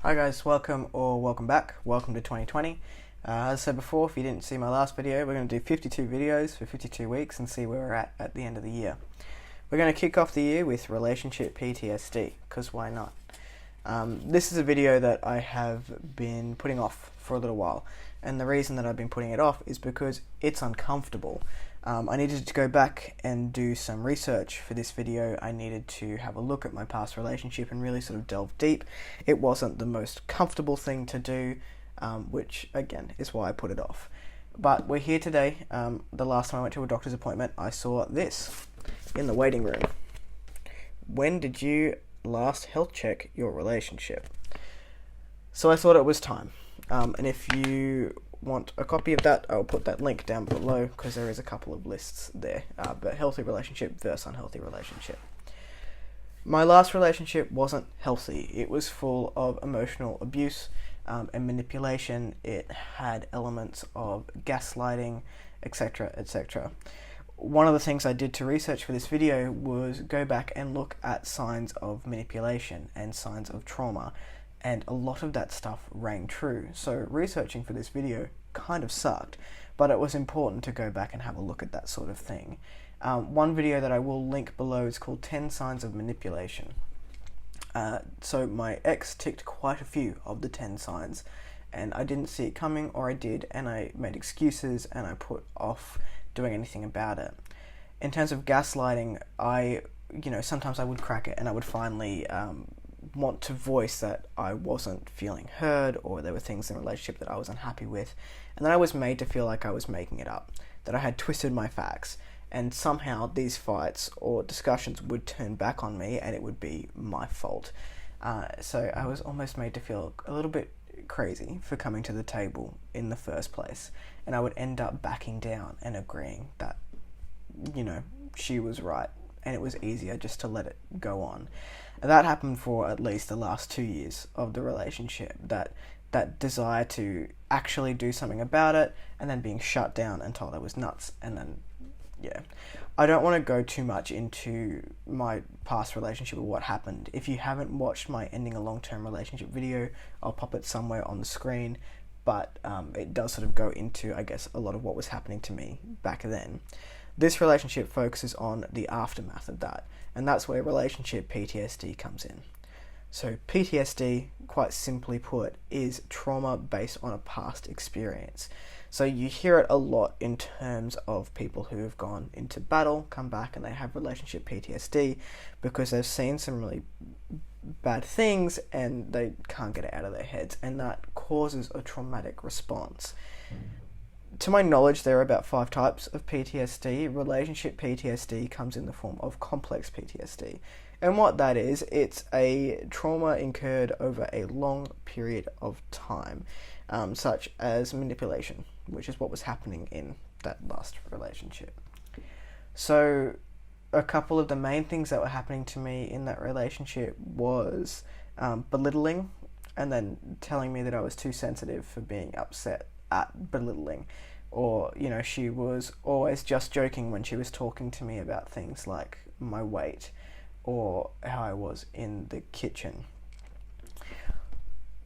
Hi guys, welcome back. Welcome to 2020. As I said before, if you didn't see my last video, we're going to do 52 videos for 52 weeks and see where we're at the end of the year. We're going to kick off the year with relationship PTSD, because why not? This is a video that I have been putting off for a little while, and the reason that I've been putting it off is because it's uncomfortable. I needed to go back and do some research for this video. I needed to have a look at my past relationship and really sort of delve deep. It wasn't the most comfortable thing to do, which again is why I put it off. But we're here today. The last time I went to a doctor's appointment, I saw this in the waiting room. When did you last health check your relationship? So I thought it was time. And if you want a copy of that, I'll put that link down below because there is a couple of lists there. But healthy relationship versus unhealthy relationship. My last relationship wasn't healthy. It was full of emotional abuse and manipulation. It had elements of gaslighting, etc., etc. One of the things I did to research for this video was go back and look at signs of manipulation and signs of trauma, and a lot of that stuff rang true. So researching for this video kind of sucked, but it was important to go back and have a look at that sort of thing. One video that I will link below is called 10 Signs of Manipulation. So my ex ticked quite a few of the 10 signs, and I didn't see it coming, or I did, and I made excuses and I put off doing anything about it. In terms of gaslighting, sometimes I would crack it and I would finally want to voice that I wasn't feeling heard, or there were things in the relationship that I was unhappy with, and then I was made to feel like I was making it up, that I had twisted my facts, and somehow these fights or discussions would turn back on me and it would be my fault. So I was almost made to feel a little bit crazy for coming to the table in the first place, and I would end up backing down and agreeing that, she was right, and it was easier just to let it go on. And that happened for at least the last 2 years of the relationship, that desire to actually do something about it, and then being shut down and told I was nuts, and then, yeah. I don't want to go too much into my past relationship or what happened. If you haven't watched my ending a long-term relationship video, I'll pop it somewhere on the screen, but it does sort of go into, I guess, a lot of what was happening to me back then. This relationship focuses on the aftermath of that, and that's where relationship PTSD comes in. So PTSD, quite simply put, is trauma based on a past experience. So you hear it a lot in terms of people who have gone into battle, come back, and they have relationship PTSD because they've seen some really bad things and they can't get it out of their heads, and that causes a traumatic response. To my knowledge, there are about 5 types of PTSD. Relationship PTSD comes in the form of complex PTSD. And what that is, it's a trauma incurred over a long period of time, such as manipulation, which is what was happening in that last relationship. So a couple of the main things that were happening to me in that relationship was belittling, and then telling me that I was too sensitive for being upset at belittling, or she was always just joking when she was talking to me about things like my weight or how I was in the kitchen.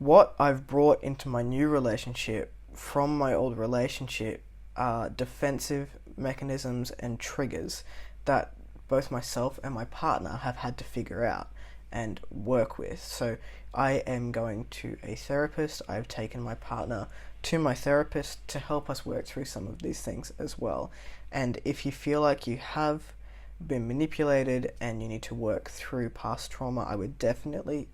What I've brought into my new relationship from my old relationship are defensive mechanisms and triggers that both myself and my partner have had to figure out and work with. So I am going to a therapist. I've taken my partner to my therapist to help us work through some of these things as well. And if you feel like you have been manipulated and you need to work through past trauma, I would definitely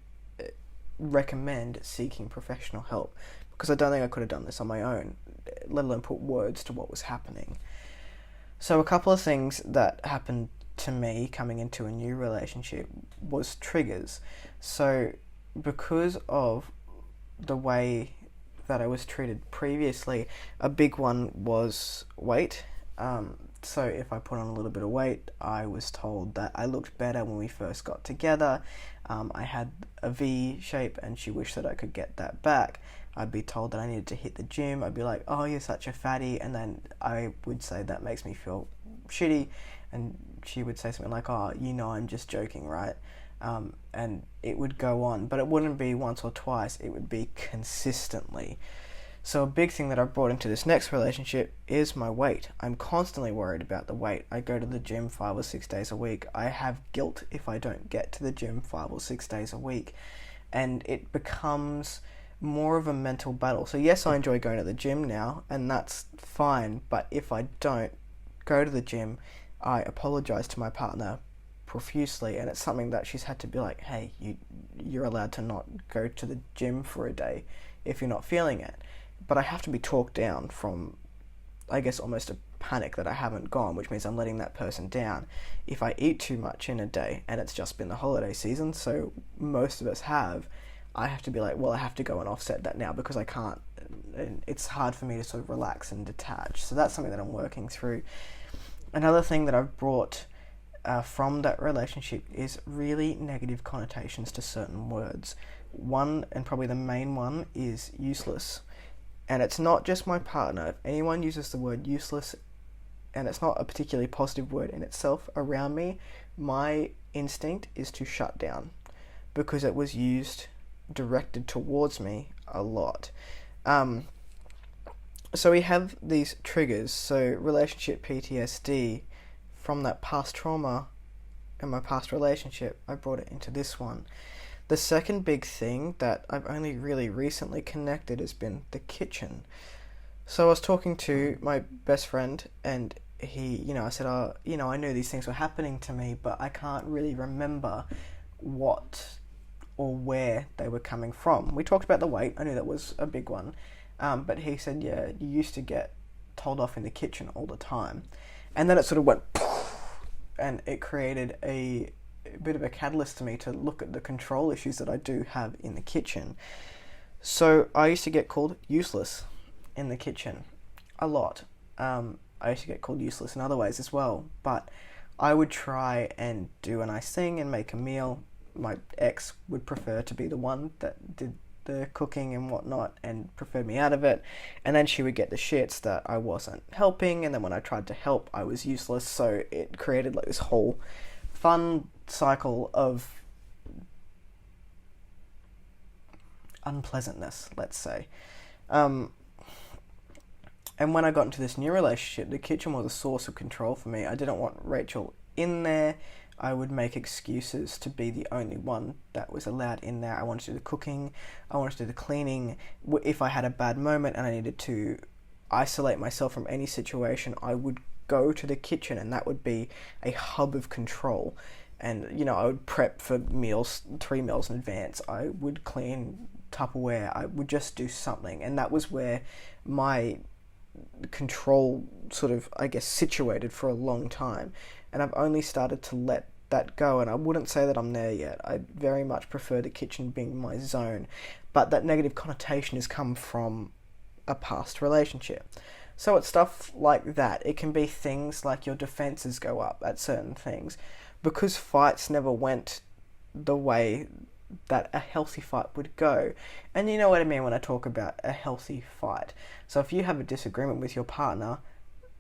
recommend seeking professional help, because I don't think I could have done this on my own, let alone put words to what was happening. So a couple of things that happened to me coming into a new relationship was triggers. So because of the way that I was treated previously, a big one was weight. So if I put on a little bit of weight, I was told that I looked better when we first got together. I had a V shape and she wished that I could get that back. I'd be told that I needed to hit the gym. I'd be like, oh, you're such a fatty. And then I would say that makes me feel shitty. And she would say something like, oh, I'm just joking, right? and it would go on, but it wouldn't be once or twice, it would be consistently. So a big thing that I've brought into this next relationship is my weight. I'm constantly worried about the weight. I go to the gym 5 or 6 days a week. I have guilt if I don't get to the gym 5 or 6 days a week. And it becomes more of a mental battle. So yes, I enjoy going to the gym now, and that's fine. But if I don't go to the gym, I apologize to my partner profusely, and it's something that she's had to be like, hey, you're allowed to not go to the gym for a day if you're not feeling it. But I have to be talked down from, I guess, almost a panic that I haven't gone, which means I'm letting that person down. If I eat too much in a day, and it's just been the holiday season, so most of us have, I have to be like, well, I have to go and offset that now because I can't, and it's hard for me to sort of relax and detach. So that's something that I'm working through. Another thing that I've brought from that relationship is really negative connotations to certain words. One, and probably the main one, is useless. And it's not just my partner. If anyone uses the word useless, and it's not a particularly positive word in itself around me, my instinct is to shut down because it was used, directed towards me a lot. So we have these triggers. So relationship PTSD from that past trauma and my past relationship, I brought it into this one. The second big thing that I've only really recently connected has been the kitchen. So I was talking to my best friend, and he, I said, I knew these things were happening to me, but I can't really remember what or where they were coming from. We talked about the weight. I knew that was a big one. But he said, yeah, you used to get told off in the kitchen all the time. And then it sort of went, and it created a bit of a catalyst to me to look at the control issues that I do have in the kitchen. So I used to get called useless in the kitchen a lot. I used to get called useless in other ways as well, but I would try and do a nice thing and make a meal. My ex would prefer to be the one that did the cooking and whatnot and preferred me out of it, and then she would get the shits that I wasn't helping, and then when I tried to help I was useless. So it created like this whole fun cycle of unpleasantness, let's say. And when I got into this new relationship, the kitchen was a source of control for me. I didn't want Rachel in there. I would make excuses to be the only one that was allowed in there. I wanted to do the cooking. I wanted to do the cleaning. If I had a bad moment and I needed to isolate myself from any situation, I would go to the kitchen, and that would be a hub of control. And, I would prep for meals, 3 meals in advance. I would clean Tupperware. I would just do something. And that was where my control sort of, I guess, situated for a long time. And I've only started to let that go, and I wouldn't say that I'm there yet. I very much prefer the kitchen being my zone. But that negative connotation has come from a past relationship. So it's stuff like that. It can be things like your defenses go up at certain things because fights never went the way that a healthy fight would go. And you know what I mean when I talk about a healthy fight. So if you have a disagreement with your partner,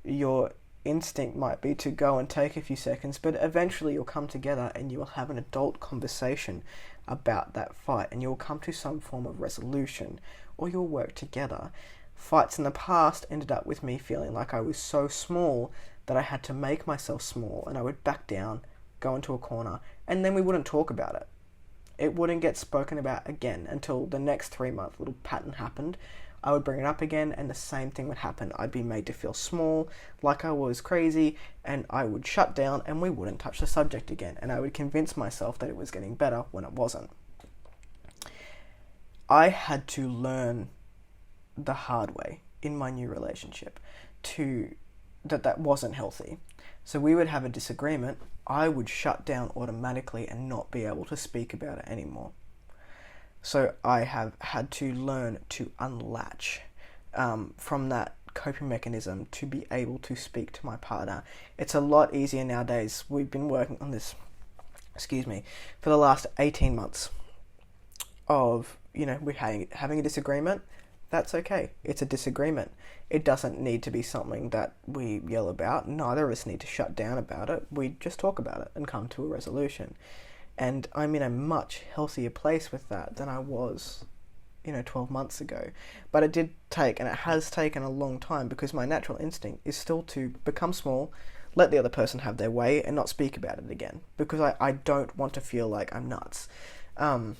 your instinct might be to go and take a few seconds, but eventually you'll come together and you will have an adult conversation about that fight, and you'll come to some form of resolution, or you'll work together. Fights in the past ended up with me feeling like I was so small that I had to make myself small, and I would back down, go into a corner, and then we wouldn't talk about it. It wouldn't get spoken about again until the next 3-month little pattern happened. I would bring it up again, and the same thing would happen. I'd be made to feel small, like I was crazy, and I would shut down, and we wouldn't touch the subject again, and I would convince myself that it was getting better when it wasn't. I had to learn the hard way in my new relationship that wasn't healthy. So we would have a disagreement, I would shut down automatically and not be able to speak about it anymore. So I have had to learn to unlatch from that coping mechanism to be able to speak to my partner. It's a lot easier nowadays. We've been working on this, for the last 18 months of, we're having a disagreement. That's okay. It's a disagreement. It doesn't need to be something that we yell about. Neither of us need to shut down about it. We just talk about it and come to a resolution. And I'm in a much healthier place with that than I was, 12 months ago. But it did take, and it has taken a long time, because my natural instinct is still to become small, let the other person have their way, and not speak about it again, because I don't want to feel like I'm nuts. And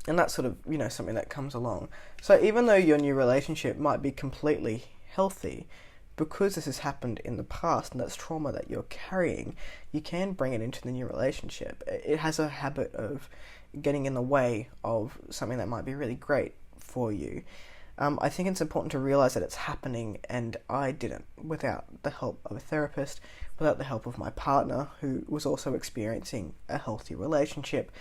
that's sort of, something that comes along. So even though your new relationship might be completely healthy, because this has happened in the past and that's trauma that you're carrying, you can bring it into the new relationship. It has a habit of getting in the way of something that might be really great for you. I think it's important to realize that it's happening, and I didn't, without the help of a therapist, without the help of my partner, who was also experiencing a healthy relationship.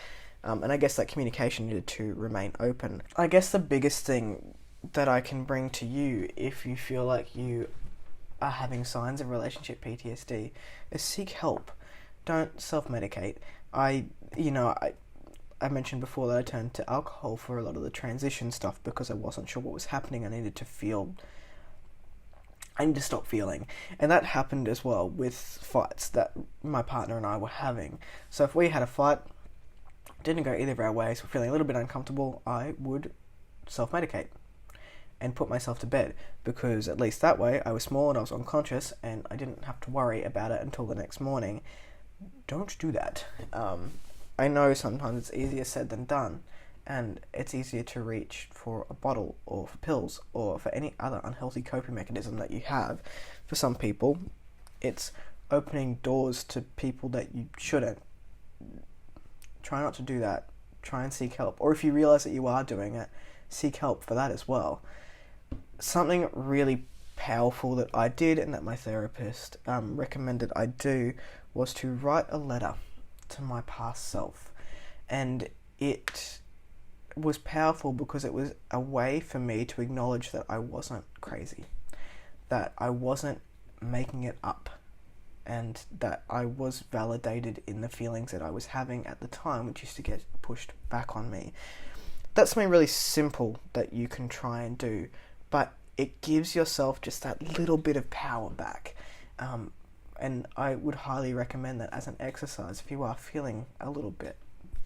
And I guess that communication needed to remain open. I guess the biggest thing that I can bring to you, if you feel like you are having signs of relationship PTSD, is seek help. Don't self-medicate. I mentioned before that I turned to alcohol for a lot of the transition stuff because I wasn't sure what was happening. I needed to stop feeling. And that happened as well with fights that my partner and I were having. So if we had a fight, didn't go either of our ways, we're feeling a little bit uncomfortable, I would self-medicate and put myself to bed, because at least that way I was small and I was unconscious and I didn't have to worry about it until the next morning. Don't do that. I know sometimes it's easier said than done, and it's easier to reach for a bottle or for pills or for any other unhealthy coping mechanism that you have. For some people, it's opening doors to people that you shouldn't. Try not to do that. Try and seek help. Or if you realize that you are doing it, seek help for that as well. Something really powerful that I did and that my therapist recommended I do was to write a letter to my past self. And it was powerful because it was a way for me to acknowledge that I wasn't crazy, that I wasn't making it up, and that I was validated in the feelings that I was having at the time, which used to get pushed back on me. That's something really simple that you can try and do, but it gives yourself just that little bit of power back. And I would highly recommend that as an exercise if you are feeling a little bit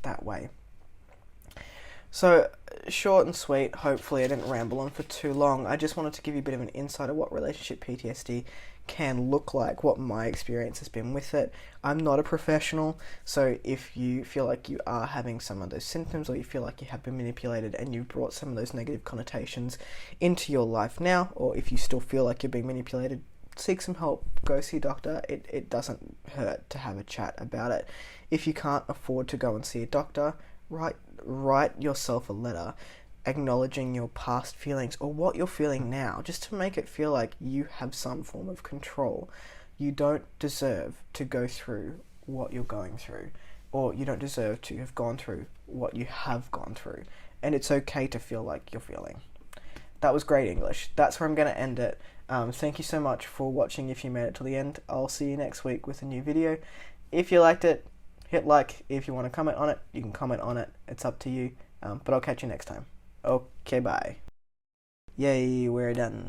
that way. So, short and sweet, hopefully I didn't ramble on for too long. I just wanted to give you a bit of an insight of what relationship PTSD can look like, what my experience has been with it. I'm not a professional, so if you feel like you are having some of those symptoms, or you feel like you have been manipulated and you've brought some of those negative connotations into your life now, or if you still feel like you're being manipulated, seek some help, go see a doctor. It doesn't hurt to have a chat about it. If you can't afford to go and see a doctor, write yourself a letter acknowledging your past feelings or what you're feeling now, just to make it feel like you have some form of control. You don't deserve to go through what you're going through, or you don't deserve to have gone through what you have gone through, and it's okay to feel like you're feeling. That was great English. That's where I'm going to end it. Thank you so much for watching if you made it to the end. I'll see you next week with a new video. If you liked it, hit like. If you want to comment on it, you can comment on it. It's up to you. But I'll catch you next time. Okay, bye. Yay, we're done.